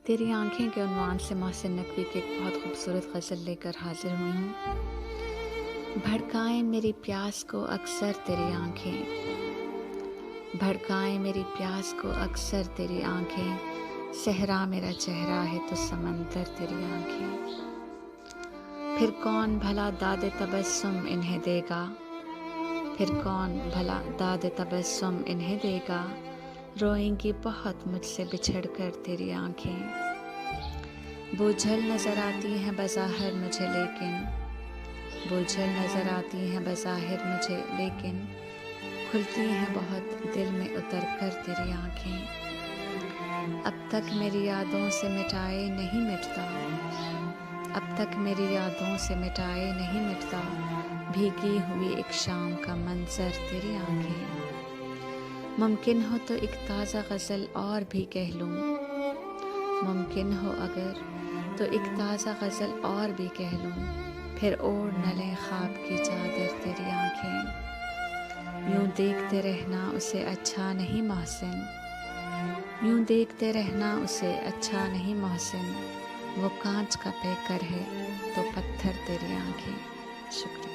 तेरी आंखें के उन्वान से मोहसिन नकवी की एक बहुत खूबसूरत गज़ल लेकर हाजिर हुई हूँ। भड़काएं मेरी प्यास को अक्सर तेरी आंखें, भड़काएं मेरी प्यास को अक्सर तेरी आंखें, सहरा मेरा चेहरा है तो समंदर तेरी आंखें। फिर कौन भला दाद तबस्सुम इन्हें देगा, फिर कौन भला दाद तबस्सुम इन्हें देगा, रोएंगी बहुत मुझसे बिछड़ कर तेरी आंखें। बोझल नज़र आती हैं बज़ाहिर मुझे लेकिन, बोझल नज़र आती हैं बज़ाहिर मुझे लेकिन, खुलती हैं बहुत दिल में उतर कर तेरी आंखें। अब तक मेरी यादों से मिटाए नहीं मिटता, अब तक मेरी यादों से मिटाए नहीं मिटता, भीगी हुई एक शाम का मंजर तेरी आंखें। मुमकिन हो तो एक ताज़ा गज़ल और भी कह लूँ, मुमकिन हो अगर तो एक ताज़ा गज़ल और भी कह लूँ, फिर ओढ़ न लें ख्वाब की चादर तेरी आंखें। यूँ देखते रहना उसे अच्छा नहीं मोहसिन, यूँ देखते रहना उसे अच्छा नहीं मोहसिन, वो कांच का पैकर है तो पत्थर तेरी आंखें। शुक्रिया।